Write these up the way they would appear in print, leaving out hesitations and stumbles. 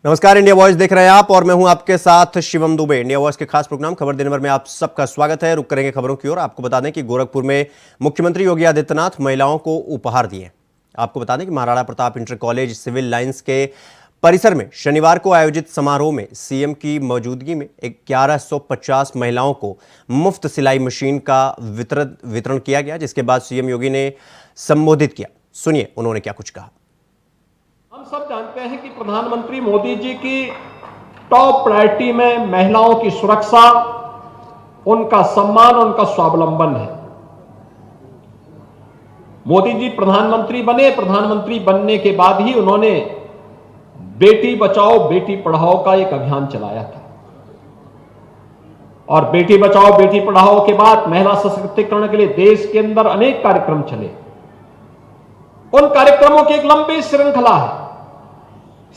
नमस्कार, India voice देख रहे हैं आप और मैं हूं आपके साथ शिवम दुबे। इंडिया वॉइस के खास प्रोग्राम खबर दिन भर में आप सबका स्वागत है। रुक करेंगे खबरों की ओर। आपको बता दें कि गोरखपुर में मुख्यमंत्री योगी आदित्यनाथ महिलाओं को उपहार दिए। आपको बता दें कि Maharana Pratap inter college civil lines के परिसर में शनिवार को आयोजित समारोह में सीएम की मौजूदगी में 1150 महिलाओं को मुफ्त सिलाई मशीन का वितरण किया गया, जिसके बाद सीएम योगी ने संबोधित किया। सुनिए उन्होंने क्या कुछ कहा। हम सब जानते हैं कि प्रधानमंत्री मोदी जी की टॉप प्रायोरिटी में महिलाओं की सुरक्षा, उनका सम्मान, उनका स्वावलंबन है। मोदी जी प्रधानमंत्री बने, प्रधानमंत्री बनने के बाद ही उन्होंने बेटी बचाओ बेटी पढ़ाओ का एक अभियान चलाया था। और बेटी बचाओ बेटी पढ़ाओ के बाद महिला सशक्तिकरण के लिए देश के अंदर अनेक कार्यक्रम चले। उन कार्यक्रमों की एक लंबी श्रृंखला है।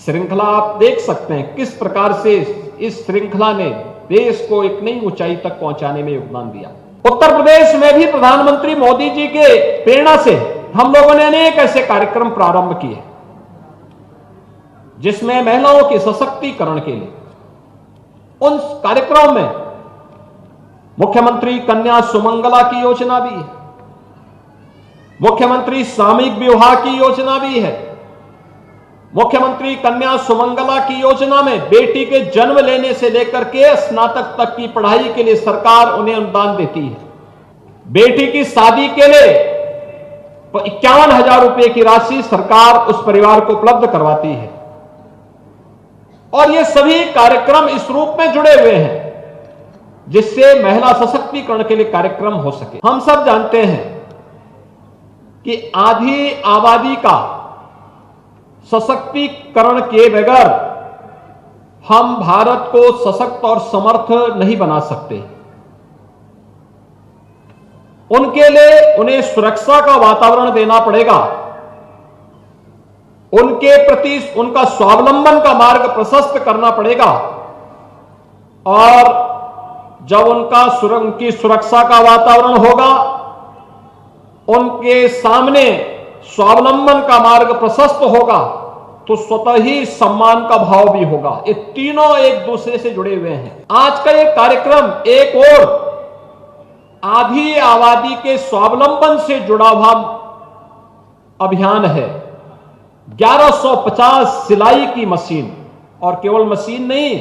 श्रृंखला आप देख सकते हैं किस प्रकार से इस श्रृंखला ने देश को एक नई ऊंचाई तक पहुंचाने में योगदान दिया। उत्तर प्रदेश में भी प्रधानमंत्री मोदी जी के प्रेरणा से हम लोगों ने अनेक ऐसे कार्यक्रम प्रारंभ किए जिसमें महिलाओं के सशक्तिकरण के लिए उन कार्यक्रमों में मुख्यमंत्री कन्या सुमंगला की योजना भी है, मुख्यमंत्री सामूहिक विवाह की योजना भी है। मुख्यमंत्री कन्या सुमंगला की योजना में बेटी के जन्म लेने से लेकर के स्नातक तक की पढ़ाई के लिए सरकार उन्हें अनुदान देती है। बेटी की शादी के लिए 51,000 रुपए की राशि सरकार उस परिवार को उपलब्ध करवाती है। और ये सभी कार्यक्रम इस रूप में जुड़े हुए हैं जिससे महिला सशक्तिकरण के लिए कार्यक्रम हो सके। हम सब जानते हैं कि आधी आबादी का सशक्तिकरण किए बगैर हम भारत को सशक्त और समर्थ नहीं बना सकते। उनके लिए उन्हें सुरक्षा का वातावरण देना पड़ेगा, उनके प्रति उनका स्वावलंबन का मार्ग प्रशस्त करना पड़ेगा। और जब उनकी सुरक्षा का वातावरण होगा, उनके सामने स्वावलंबन का मार्ग प्रशस्त होगा, तो स्वतः ही सम्मान का भाव भी होगा। ये तीनों एक दूसरे से जुड़े हुए हैं। आज का ये कार्यक्रम एक और आधी आबादी के स्वावलंबन से जुड़ा हुआ अभियान है। 1150 सिलाई की मशीन, और केवल मशीन नहीं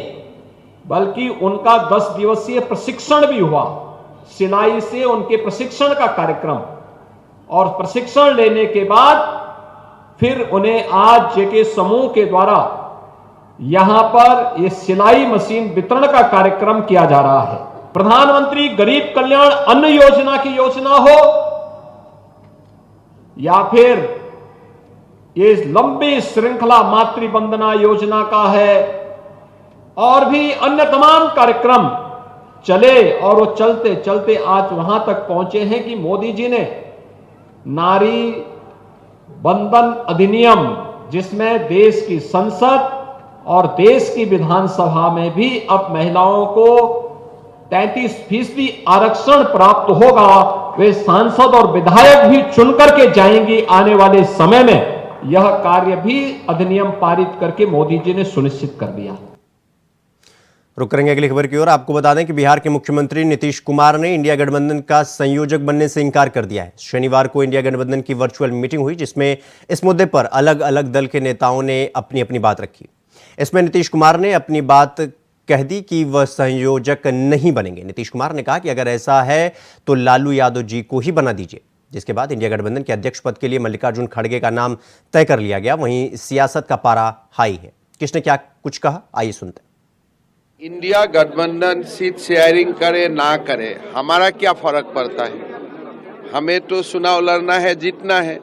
बल्कि उनका 10 दिवसीय प्रशिक्षण भी हुआ। सिलाई से उनके प्रशिक्षण का कार्यक्रम, और प्रशिक्षण लेने के बाद फिर उन्हें आज जेके समूह के द्वारा यहां पर यह सिलाई मशीन वितरण का कार्यक्रम किया जा रहा है। प्रधानमंत्री गरीब कल्याण अन्न योजना की योजना हो या फिर ये लंबी श्रृंखला मातृ वंदना योजना का है, और भी अन्य तमाम कार्यक्रम चले, और वो चलते चलते आज वहां तक पहुंचे हैं कि मोदी जी ने नारी बंधन अधिनियम, जिसमें देश की संसद और देश की विधानसभा में भी अब महिलाओं को 33% आरक्षण प्राप्त होगा। वे सांसद और विधायक भी चुनकर के जाएंगी आने वाले समय में। यह कार्य भी अधिनियम पारित करके मोदी जी ने सुनिश्चित कर दिया। रुक करेंगे अगली खबर की ओर। आपको बता दें कि बिहार के मुख्यमंत्री नीतीश कुमार ने इंडिया गठबंधन का संयोजक बनने से इंकार कर दिया है। शनिवार को इंडिया गठबंधन की वर्चुअल मीटिंग हुई, जिसमें इस मुद्दे पर अलग अलग दल के नेताओं ने अपनी अपनी बात रखी। इसमें नीतीश कुमार ने अपनी बात कह दी कि वह संयोजक नहीं बनेंगे। नीतीश कुमार ने कहा कि अगर ऐसा है तो लालू यादव जी को ही बना दीजिए, जिसके बाद इंडिया गठबंधन के अध्यक्ष पद के लिए मल्लिकार्जुन खड़गे का नाम तय कर लिया गया। वहीं सियासत का पारा हाई है। किसने क्या कुछ कहा, आइए सुनते हैं। इंडिया गठबंधन सीट शेयरिंग करे ना करे हमारा क्या फर्क पड़ता है। हमें तो चुनाव लड़ना है, जीतना है,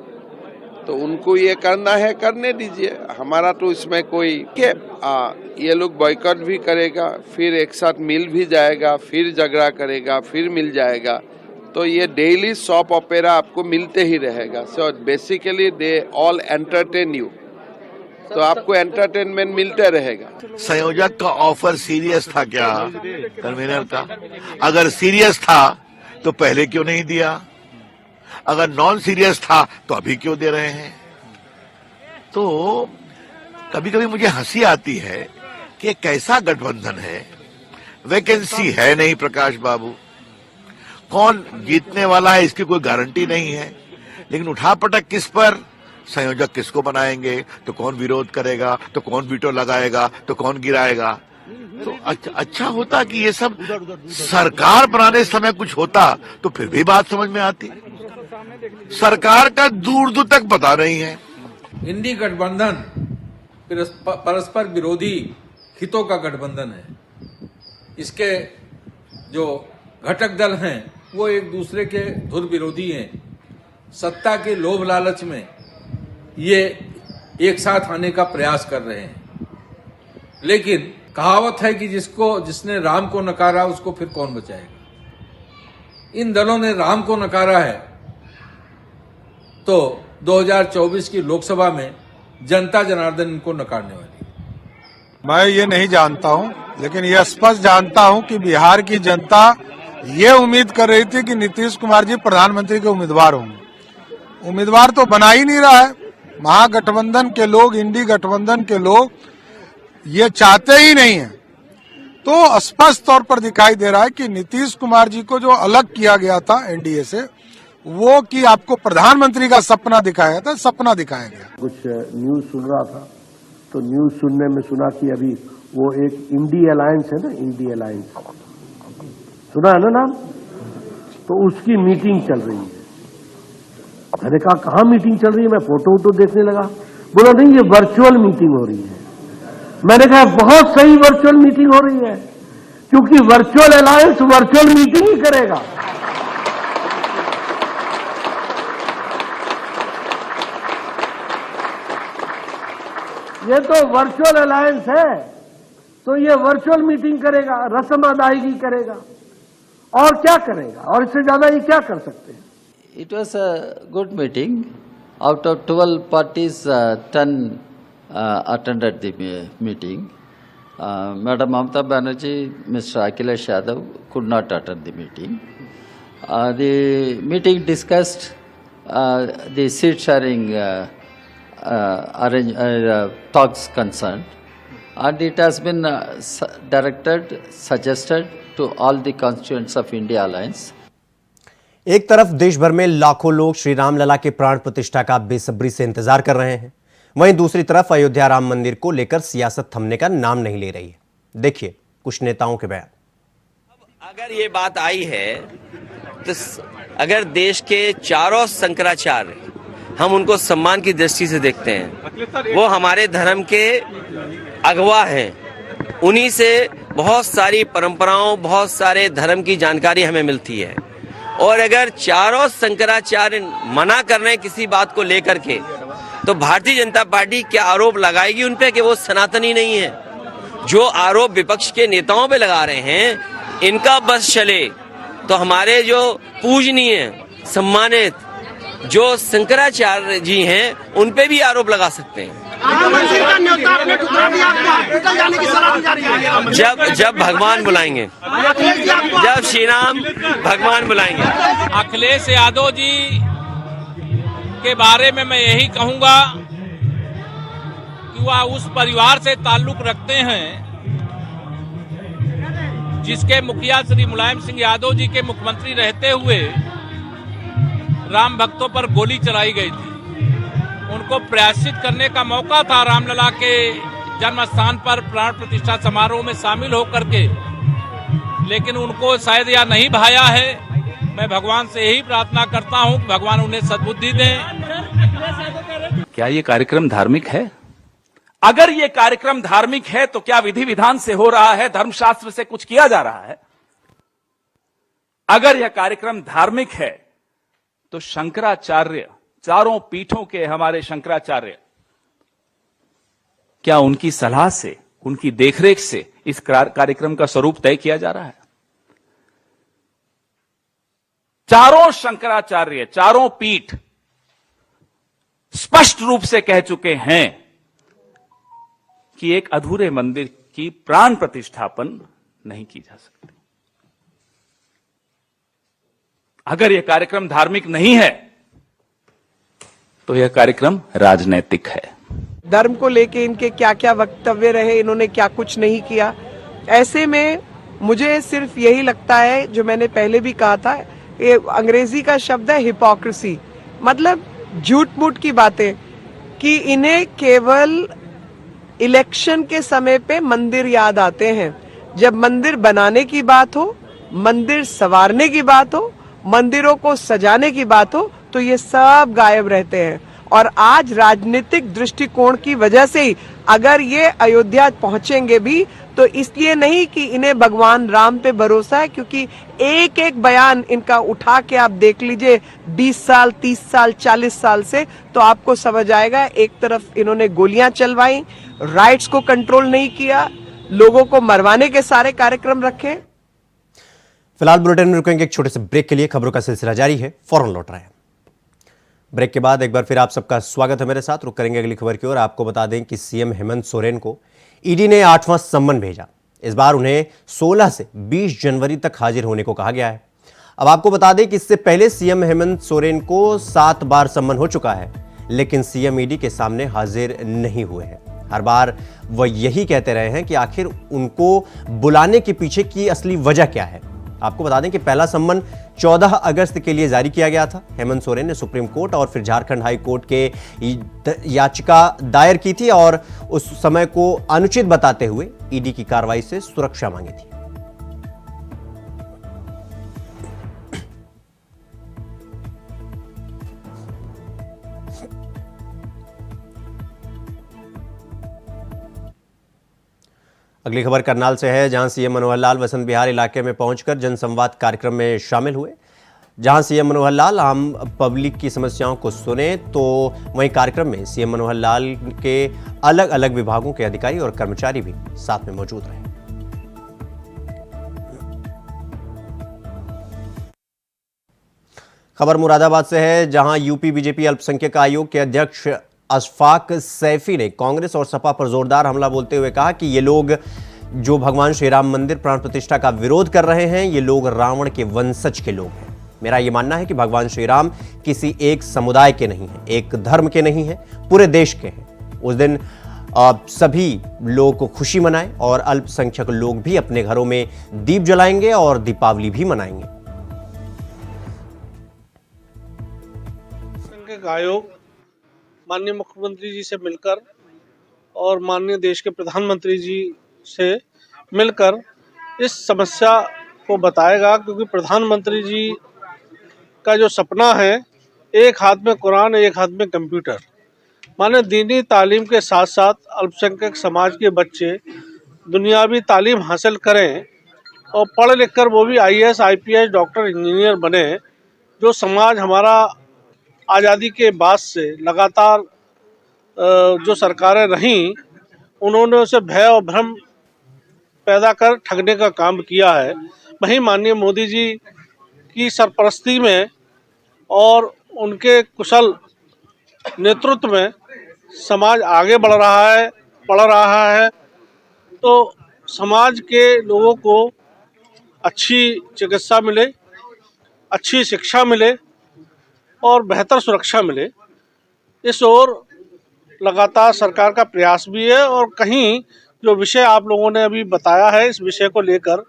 तो उनको ये करना है करने दीजिए। हमारा तो इसमें कोई ये लोग बॉयकॉट भी करेगा, फिर एक साथ मिल भी जाएगा, फिर झगड़ा करेगा, फिर मिल जाएगा। तो ये डेली सॉप ऑपेरा आपको मिलते ही रहेगा। So basically they all entertain you, तो आपको एंटरटेनमेंट मिलते रहेगा। संयोजक का ऑफर सीरियस था क्या कन्वीनर का? अगर सीरियस था तो पहले क्यों नहीं दिया? अगर नॉन सीरियस था तो अभी क्यों दे रहे हैं? तो कभी कभी मुझे हंसी आती है कि कैसा गठबंधन है, वैकेंसी है नहीं प्रकाश बाबू, कौन जीतने वाला है इसकी कोई गारंटी नहीं है, लेकिन उठापटक किस पर, संयोजक किसको बनाएंगे, तो कौन विरोध करेगा, तो कौन वीटो लगाएगा, तो कौन गिराएगा। तो अच्छा होता कि ये सब सरकार बनाने समय कुछ होता तो फिर भी बात समझ में आती। सरकार का दूर दूर तक पता नहीं है। इंडी गठबंधन परस्पर विरोधी हितों का गठबंधन है। इसके जो घटक दल हैं वो एक दूसरे के धुर विरोधी हैं। सत्ता के लोभ लालच में ये एक साथ आने का प्रयास कर रहे हैं, लेकिन कहावत है कि जिसने राम को नकारा उसको फिर कौन बचाएगा। इन दलों ने राम को नकारा है तो 2024 की लोकसभा में जनता जनार्दन इनको नकारने वाली है। मैं ये नहीं जानता हूं, लेकिन यह स्पष्ट जानता हूं कि बिहार की जनता ये उम्मीद कर रही थी कि नीतीश कुमार जी प्रधानमंत्री के उम्मीदवार होंगे। उम्मीदवार तो बना ही नहीं रहा है। महागठबंधन के लोग, इंडी गठबंधन के लोग ये चाहते ही नहीं है। तो स्पष्ट तौर पर दिखाई दे रहा है कि नीतीश कुमार जी को जो अलग किया गया था एनडीए से, वो कि आपको प्रधानमंत्री का सपना दिखाया था, सपना दिखाया गया। कुछ न्यूज सुन रहा था तो न्यूज सुनने में सुना कि अभी वो एक इंडी अलायंस है ना, इंडी अलायंस सुना है ना नाम, तो उसकी मीटिंग चल रही है। मैंने कहा कहाँ मीटिंग चल रही है, मैं फोटो देखने लगा, बोला नहीं ये वर्चुअल मीटिंग हो रही है। मैंने कहा बहुत सही वर्चुअल मीटिंग हो रही है, क्योंकि वर्चुअल अलायंस वर्चुअल मीटिंग ही करेगा। ये तो वर्चुअल अलायंस है, तो ये वर्चुअल मीटिंग करेगा, रस्म अदायगी करेगा, और क्या करेगा, और इससे ज्यादा ये क्या कर सकते हैं। It was a good meeting. Out of 12 parties, 10 attended the meeting. Madam Mamata Banerjee, Mr. Akhilesh Yadav could not attend the meeting. The meeting discussed the seat sharing talks concerned, and it has been suggested to all the constituents of India Alliance. एक तरफ देश भर में लाखों लोग श्री राम लला के प्राण प्रतिष्ठा का बेसब्री से इंतजार कर रहे हैं, वहीं दूसरी तरफ अयोध्या राम मंदिर को लेकर सियासत थमने का नाम नहीं ले रही है। देखिए कुछ नेताओं के बयान। अगर ये बात आई है तो अगर देश के चारों शंकराचार्य हम उनको सम्मान की दृष्टि से देखते हैं, वो हमारे धर्म के अगवा हैं, उन्हीं से बहुत सारी परंपराओं, बहुत सारे धर्म की जानकारी हमें मिलती है। और अगर चारों शंकराचार्य मना कर रहे हैं किसी बात को लेकर के, तो भारतीय जनता पार्टी क्या आरोप लगाएगी उन पे कि वो सनातनी नहीं है। जो आरोप विपक्ष के नेताओं पे लगा रहे हैं, इनका बस चले तो हमारे जो पूजनीय सम्मानित जो शंकराचार्य जी हैं उन पे भी आरोप लगा सकते हैं। जब भगवान बुलाएंगे, जब श्री राम भगवान बुलाएंगे। अखिलेश यादव जी के बारे में मैं यही कहूंगा कि वह उस परिवार से ताल्लुक रखते हैं जिसके मुखिया श्री मुलायम सिंह यादव जी के मुख्यमंत्री रहते हुए राम भक्तों पर गोली चलाई गई थी। उनको प्रायश्चित करने का मौका था रामलला के जन्म स्थान पर प्राण प्रतिष्ठा समारोह में शामिल होकर के, लेकिन उनको शायद यह नहीं भाया है। मैं भगवान से यही प्रार्थना करता हूं कि भगवान उन्हें सद्बुद्धि दें। क्या ये कार्यक्रम धार्मिक है? अगर ये कार्यक्रम धार्मिक है तो क्या विधि विधान से हो रहा है, धर्मशास्त्र से कुछ किया जा रहा है? अगर यह कार्यक्रम धार्मिक है तो शंकराचार्य, चारों पीठों के हमारे शंकराचार्य, क्या उनकी सलाह से, उनकी देखरेख से इस कार्यक्रम का स्वरूप तय किया जा रहा है? चारों शंकराचार्य, चारों पीठ स्पष्ट रूप से कह चुके हैं कि एक अधूरे मंदिर की प्राण प्रतिष्ठापन नहीं की जा सकती। अगर यह कार्यक्रम धार्मिक नहीं है तो यह कार्यक्रम राजनैतिक है। धर्म को लेके इनके क्या क्या वक्तव्य रहे, इन्होंने क्या कुछ नहीं किया। ऐसे में मुझे सिर्फ यही लगता है, जो मैंने पहले भी कहा था, ये अंग्रेजी का शब्द है हिपोक्रेसी, मतलब झूठ मूठ की बातें, कि इन्हें केवल इलेक्शन के समय पे मंदिर याद आते हैं। जब मंदिर बनाने की बात हो, मंदिर संवारने की बात हो, मंदिरों को सजाने की बात हो, तो ये सब गायब रहते हैं। और आज राजनीतिक दृष्टिकोण की वजह से ही अगर ये अयोध्या पहुंचेंगे भी, तो इसलिए नहीं कि इन्हें भगवान राम पे भरोसा है, क्योंकि एक एक बयान इनका उठा के आप देख लीजिए 20 साल, 30 साल, 40 साल से, तो आपको समझ आएगा। एक तरफ इन्होंने गोलियां चलवाई, राइट्स को कंट्रोल नहीं किया, लोगों को मरवाने के सारे कार्यक्रम रखे। फिलहाल बुलेटिन में रुकेंगे एक छोटे से ब्रेक के लिए। खबरों का सिलसिला जारी है, फौरन लौट रहे हैं। ब्रेक के बाद एक बार फिर आप सबका स्वागत है मेरे साथ। रुक करेंगे अगली खबर की ओर। आपको बता दें कि सीएम हेमंत सोरेन को ईडी ने 8वां सम्मन भेजा। इस बार उन्हें 16 से 20 जनवरी तक हाजिर होने को कहा गया है। अब आपको बता दें कि इससे पहले सीएम हेमंत सोरेन को 7 बार सम्मन हो चुका है, लेकिन सीएम ईडी के सामने हाजिर नहीं हुए हैं। हर बार वह यही कहते रहे हैं कि आखिर उनको बुलाने के पीछे की असली वजह क्या है। आपको बता दें कि पहला सम्मन 14 अगस्त के लिए जारी किया गया था। हेमंत सोरेन ने सुप्रीम कोर्ट और फिर झारखंड हाई कोर्ट के याचिका दायर की थी और उस समय को अनुचित बताते हुए ईडी की कार्रवाई से सुरक्षा मांगी थी। अगली खबर करनाल से है, जहां सीएम मनोहर लाल वसंत विहार इलाके में पहुंचकर जनसंवाद कार्यक्रम में शामिल हुए। जहां सीएम मनोहर लाल आम पब्लिक की समस्याओं को सुने, तो वहीं कार्यक्रम में सीएम मनोहर लाल के अलग अलग विभागों के अधिकारी और कर्मचारी भी साथ में मौजूद रहे। खबर मुरादाबाद से है, जहां यूपी बीजेपी अल्पसंख्यक आयोग के अध्यक्ष अशफाक सैफी ने कांग्रेस और सपा पर जोरदार हमला बोलते हुए कहा कि ये लोग जो भगवान श्री राम मंदिर प्राण प्रतिष्ठा का विरोध कर रहे हैं, ये लोग रावण के वंशज के लोग हैं। मेरा ये मानना है कि भगवान श्री राम किसी एक समुदाय के नहीं हैं, एक धर्म के नहीं हैं, पूरे देश के हैं। उस दिन सभी लोग को खुशी मनाएं और अल्पसंख्यक लोग भी अपने घरों में दीप जलाएंगे और दीपावली भी मनाएंगे। आयोग माननीय मुख्यमंत्री जी से मिलकर और माननीय देश के प्रधानमंत्री जी से मिलकर इस समस्या को बताएगा, क्योंकि प्रधानमंत्री जी का जो सपना है, एक हाथ में कुरान एक हाथ में कंप्यूटर, माने दीनी तालीम के साथ साथ अल्पसंख्यक समाज के बच्चे दुनियावी तालीम हासिल करें और पढ़ लिख कर वो भी IAS, IPS, डॉक्टर, इंजीनियर बने। जो समाज हमारा आज़ादी के बाद से लगातार जो सरकारें रहीं, उन्होंने उसे भय और भ्रम पैदा कर ठगने का काम किया है। वहीं माननीय मोदी जी की सरपरस्ती में और उनके कुशल नेतृत्व में समाज आगे बढ़ रहा है, पढ़ रहा है। तो समाज के लोगों को अच्छी चिकित्सा मिले, अच्छी शिक्षा मिले और बेहतर सुरक्षा मिले, इस ओर लगातार सरकार का प्रयास भी है। और कहीं जो विषय आप लोगों ने अभी बताया है, इस विषय को लेकर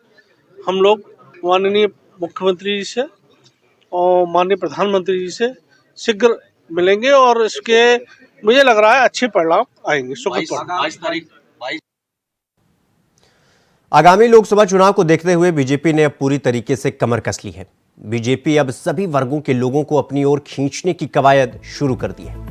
हम लोग माननीय मुख्यमंत्री जी से और माननीय प्रधानमंत्री जी से शीघ्र मिलेंगे और इसके मुझे लग रहा है अच्छे परिणाम आएंगे। आगामी लोकसभा चुनाव को देखते हुए बीजेपी ने अब पूरी तरीके से कमर कस ली है। बीजेपी अब सभी वर्गों के लोगों को अपनी ओर खींचने की कवायद शुरू कर दी है।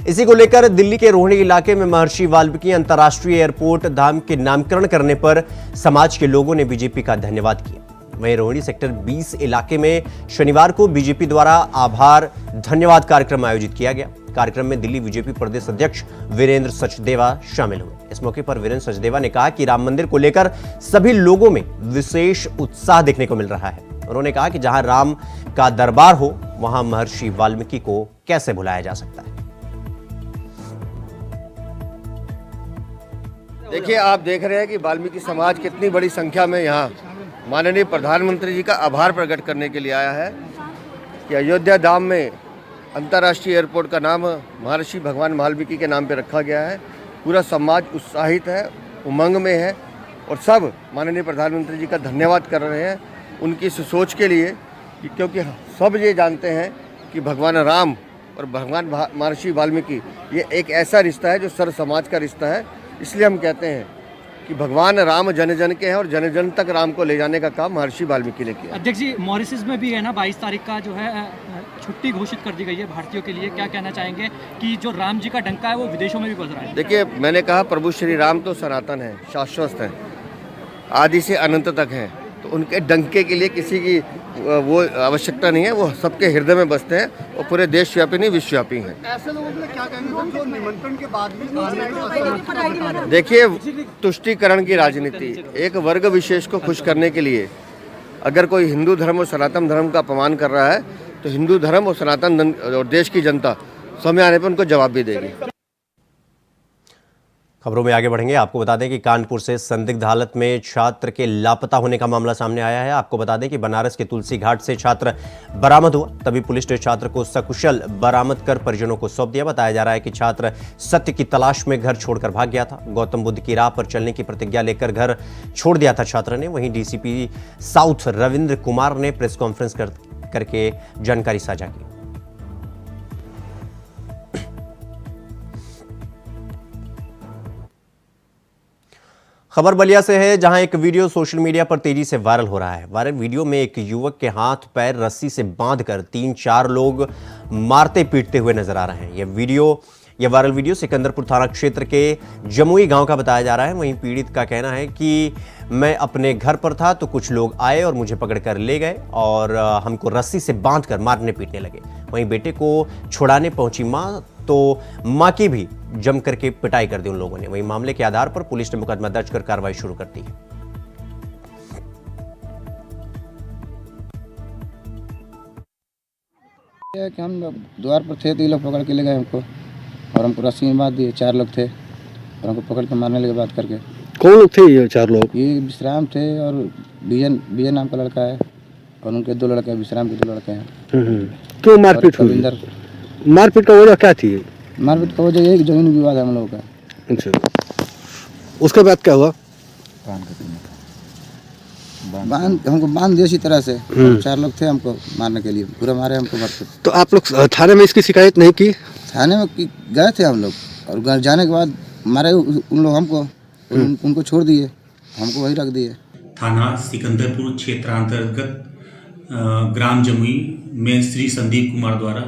इसी को लेकर दिल्ली के रोहिणी इलाके में महर्षि वाल्मीकि अंतर्राष्ट्रीय एयरपोर्ट धाम के नामकरण करने पर समाज के लोगों ने बीजेपी का धन्यवाद किया। वहीं रोहिणी सेक्टर 20 इलाके में शनिवार को बीजेपी द्वारा आभार धन्यवाद कार्यक्रम आयोजित किया गया। कार्यक्रम में दिल्ली बीजेपी प्रदेश अध्यक्ष वीरेंद्र सचदेवा शामिल हुए। इस मौके पर वीरेंद्र सचदेवा ने कहा कि राम मंदिर को लेकर सभी लोगों में विशेष उत्साह देखने को मिल रहा है। उन्होंने कहा कि जहां राम का दरबार हो, वहां महर्षि वाल्मीकि को कैसे भुलाया जा सकता है। देखिए, आप देख रहे हैं कि वाल्मीकि समाज कितनी बड़ी संख्या में यहाँ माननीय प्रधानमंत्री जी का आभार प्रकट करने के लिए आया है कि अयोध्या धाम में अंतर्राष्ट्रीय एयरपोर्ट का नाम महर्षि भगवान वाल्मीकि के नाम पे रखा गया है। पूरा समाज उत्साहित है, उमंग में है और सब माननीय प्रधानमंत्री जी का धन्यवाद कर रहे हैं उनकी इस सोच के लिए क्योंकि सब ये जानते हैं कि भगवान राम और भगवान महर्षि वाल्मीकि ये एक ऐसा रिश्ता है जो सर्व समाज का रिश्ता है। इसलिए हम कहते हैं कि भगवान राम जन जन के हैं और जन जन तक राम को ले जाने का काम महर्षि वाल्मीकि ने किया। अध्यक्ष जी, मॉरिशस में भी है ना 22 तारीख का जो है छुट्टी घोषित कर दी गई है भारतीयों के लिए, क्या कहना चाहेंगे कि जो राम जी का डंका है वो विदेशों में भी बज रहा है? देखिए, मैंने कहा प्रभु श्री राम तो सनातन है, शाश्वत है, आदि से अनंत तक है, तो उनके डंके के लिए किसी की वो आवश्यकता नहीं है। वो सबके हृदय में बसते हैं और पूरे देशव्यापी नहीं विश्वव्यापी हैं। ऐसे लोगों के लिए क्या कहेंगे जो निमंत्रण के बाद भी? देखिए, तुष्टीकरण की राजनीति, एक वर्ग विशेष को खुश करने के लिए अगर कोई हिंदू धर्म और सनातन धर्म का अपमान कर रहा है तो हिंदू धर्म और सनातन और देश की जनता समय आने पर उनको जवाब भी देगी। खबरों में आगे बढ़ेंगे। आपको बता दें कि कानपुर से संदिग्ध हालत में छात्र के लापता होने का मामला सामने आया है। आपको बता दें कि बनारस के तुलसी घाट से छात्र बरामद हुआ, तभी पुलिस ने छात्र को सकुशल बरामद कर परिजनों को सौंप दिया। बताया जा रहा है कि छात्र सत्य की तलाश में घर छोड़कर भाग गया था। गौतम बुद्ध की राह पर चलने की प्रतिज्ञा लेकर घर छोड़ दिया था छात्र ने। वहीं डीसीपी साउथ रविंद्र कुमार ने प्रेस कॉन्फ्रेंस करके जानकारी साझा की। खबर बलिया से है, जहां एक वीडियो सोशल मीडिया पर तेजी से वायरल हो रहा है। वायरल वीडियो में एक युवक के हाथ पैर रस्सी से बांधकर 3-4 लोग मारते पीटते हुए नजर आ रहे हैं। यह वायरल वीडियो सिकंदरपुर थाना क्षेत्र के जमुई गांव का बताया जा रहा है। वहीं पीड़ित का कहना है कि मैं अपने घर पर था तो कुछ लोग आए और मुझे पकड़कर ले गए और हमको रस्सी से बांधकर मारने पीटने लगे। वहीं बेटे को छुड़ाने पहुंची मां तो मां की भी जम करके पिटाई कर दी उन लोगों ने। वहीं मामले के आधार पर पुलिस ने मुकदमा दर्ज कर कार्रवाई शुरू कर दी है। कि हम द्वार पर थे तो ये लोग पकड़ के ले गए हमको और हमको रस्सी में बांध दिए। 4 लोग थे और हमको पकड़ के मारने लगे बात करके। कौन लोग थे ये 4 लोग? ये विश्राम थे और विजय नाम का लड़का है और उनके 2 लड़के, विश्राम के 2 लड़के हैं। क्यों मारपीट हुई? मारपीट का वजह क्या थी? मारपीट का वजह एक जमीन विवाद है हम लोगों का। अच्छा, उसके बाद क्या हुआ? हमको बांध दिया इसी तरह से। 4 लोग थे हमको मारने के लिए, पूरा मारे हमको मारते। तो आप लोग थाने में इसकी शिकायत नहीं की? थाने में गए थे हम लोग और घर जाने के बाद मारे उन लोग हमको, उनको छोड़ दिए, हमको वही रख दिए। थाना सिकंदरपुर क्षेत्रांतर्गत ग्राम जमुई में श्री संदीप कुमार द्वारा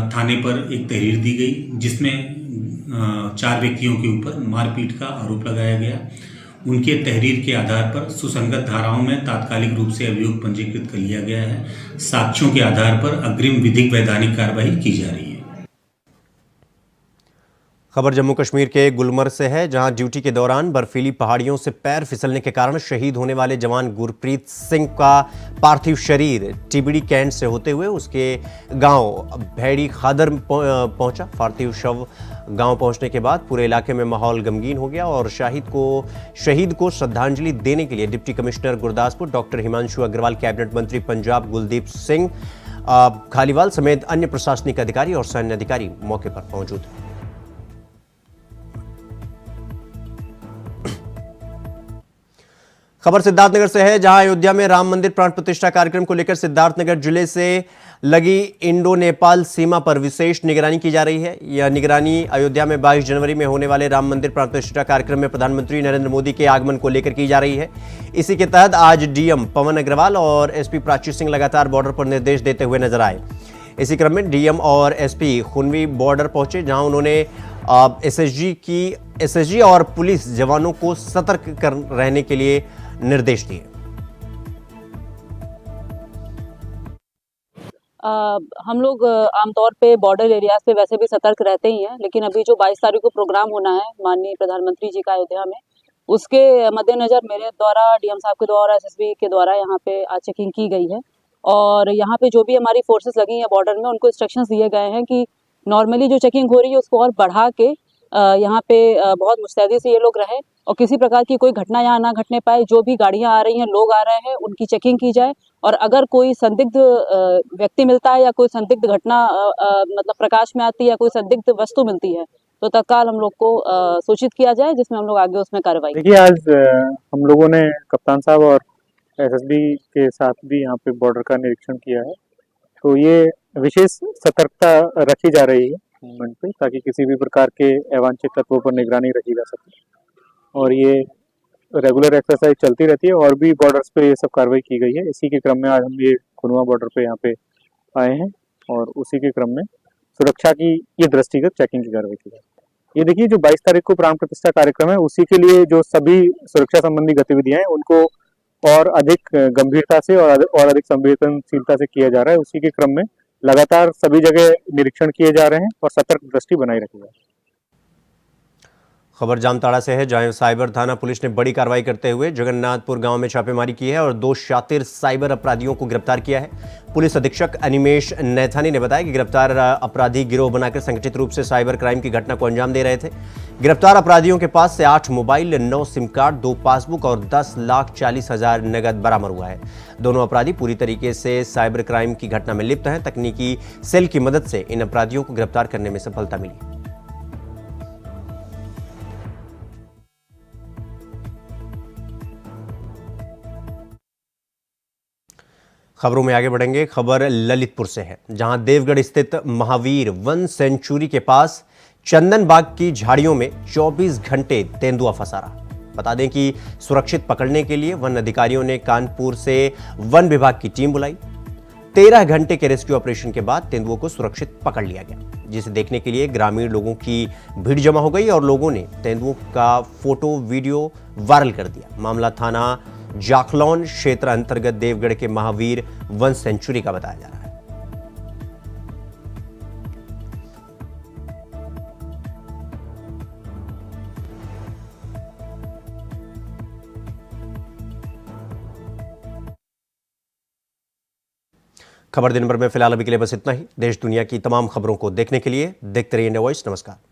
थाने पर एक तहरीर दी गई, जिसमें 4 व्यक्तियों के ऊपर मारपीट का आरोप लगाया गया। उनके तहरीर के आधार पर सुसंगत धाराओं में तात्कालिक रूप से अभियोग पंजीकृत कर लिया गया है। साक्ष्यों के आधार पर अग्रिम विधिक वैधानिक कार्रवाई की जा रही है। खबर जम्मू कश्मीर के गुलमर्ग से है, जहां ड्यूटी के दौरान बर्फीली पहाड़ियों से पैर फिसलने के कारण शहीद होने वाले जवान गुरप्रीत सिंह का पार्थिव शरीर टिबड़ी कैंट से होते हुए उसके गांव भैड़ी खादर पहुंचा। पार्थिव शव गांव पहुंचने के बाद पूरे इलाके में माहौल गमगीन हो गया और शहीद को श्रद्धांजलि देने के लिए deputy commissioner Gurdaspur doctor Himanshu Agarwal, cabinet मंत्री पंजाब गुलदीप सिंह खालीवाल समेत अन्य प्रशासनिक अधिकारी और सैन्य अधिकारी मौके पर मौजूद हैं। खबर सिद्धार्थनगर से है, जहां अयोध्या में राम मंदिर प्राण प्रतिष्ठा कार्यक्रम को लेकर सिद्धार्थनगर जिले से लगी इंडो नेपाल सीमा पर विशेष निगरानी की जा रही है। यह निगरानी अयोध्या में 22 जनवरी में होने वाले राम मंदिर प्राण प्रतिष्ठा कार्यक्रम में प्रधानमंत्री नरेंद्र मोदी के आगमन को लेकर की जा रही है। इसी के तहत आज डीएम पवन अग्रवाल और एसपी प्राची सिंह लगातार बॉर्डर पर निर्देश देते हुए नजर आए। इसी क्रम में डीएम और एसपी खुनवी बॉर्डर पहुंचे, जहां उन्होंने एसएसजी और पुलिस जवानों को सतर्क रहने के लिए निर्देश दिए। हम लोग आमतौर पे बॉर्डर एरिया से वैसे भी सतर्क रहते ही हैं, लेकिन अभी जो 22 तारीख को प्रोग्राम होना है माननीय प्रधानमंत्री जी का अयोध्या में, उसके मद्देनजर मेरे द्वारा, डीएम साहब के द्वारा, एसएसबी के द्वारा यहाँ पे आज चेकिंग की गई है। और यहाँ पे जो भी हमारी फोर्सेस लगी हैं बॉर्डर में, उनको इंस्ट्रक्शंस दिए गए हैं कि नॉर्मली जो चेकिंग हो रही है उसको और बढ़ा के यहाँ पे बहुत मुस्तैदी से ये लोग रहे और किसी प्रकार की कोई घटना यहाँ ना घटने पाए। जो भी गाड़ियाँ आ रही हैं, लोग आ रहे हैं, उनकी चेकिंग की जाए और अगर कोई संदिग्ध व्यक्ति मिलता है या कोई संदिग्ध घटना मतलब प्रकाश में आती है या कोई संदिग्ध वस्तु मिलती है तो तत्काल हम लोग को सूचित किया जाए, जिसमें हम लोग आगे उसमें कार्रवाई। देखिए, आज हम लोगों ने कप्तान साहब और एसएसबी के साथ भी यहाँ पे बॉर्डर का निरीक्षण किया है, तो ये विशेष सतर्कता रखी जा रही है मूवमेंट पे, ताकि किसी भी प्रकार के अवांछित तत्वों पर निगरानी रखी जा सके और ये रेगुलर एक्सरसाइज चलती रहती है और भी बॉर्डर्स पे ये सब कार्रवाई की गई है। इसी के क्रम में आज हम ये खुनवा बॉर्डर पे यहाँ पे आए हैं और उसी के क्रम में सुरक्षा की ये दृष्टिगत चेकिंग की कार्रवाई की जाए। ये देखिए, जो 22 तारीख को प्राण प्रतिष्ठा कार्यक्रम है, उसी के लिए जो सभी सुरक्षा संबंधी गतिविधियां हैं उनको और अधिक गंभीरता से और अधिक संवेदनशीलता से किया जा रहा है। उसी के क्रम में लगातार सभी जगह निरीक्षण किए जा रहे हैं और सतर्क दृष्टि बनाई रखी जा रही है। खबर जामताड़ा से है, जहां साइबर थाना पुलिस ने बड़ी कार्रवाई करते हुए जगन्नाथपुर गांव में छापेमारी की है और 2 शातिर साइबर अपराधियों को गिरफ्तार किया है। पुलिस अधीक्षक अनिमेश नैथानी ने बताया कि गिरफ्तार अपराधी गिरोह बनाकर संगठित रूप से साइबर क्राइम की घटना को अंजाम दे रहे थे। गिरफ्तार अपराधियों के पास से 8 मोबाइल, 9 सिम कार्ड, 2 पासबुक और 10,40,000 नगद बरामद हुआ है। दोनों अपराधी पूरी तरीके से साइबर क्राइम की घटना में लिप्त हैं। तकनीकी सेल की मदद से इन अपराधियों को गिरफ्तार करने में सफलता मिली। खबरों में आगे बढ़ेंगे। खबर ललितपुर से है, जहां देवगढ़ स्थित महावीर वन सेंचुरी के पास चंदन बाग की झाड़ियों में 24 घंटे तेंदुआ फंसा रहा। बता दें कि सुरक्षित पकड़ने के लिए वन अधिकारियों ने कानपुर से वन विभाग की टीम बुलाई। 13 घंटे के रेस्क्यू ऑपरेशन के बाद तेंदुओं को सुरक्षित पकड़ लिया गया, जिसे देखने के लिए ग्रामीण लोगों की भीड़ जमा हो गई और लोगों ने तेंदुओं का फोटो वीडियो वायरल कर दिया। मामला थाना जाखलौन क्षेत्र अंतर्गत देवगढ़ के महावीर वन सेंचुरी का बताया जा रहा है। खबर दिन भर में फिलहाल अभी के लिए बस इतना ही। देश दुनिया की तमाम खबरों को देखने के लिए देखते रहिए इंडिया वॉइस। नमस्कार।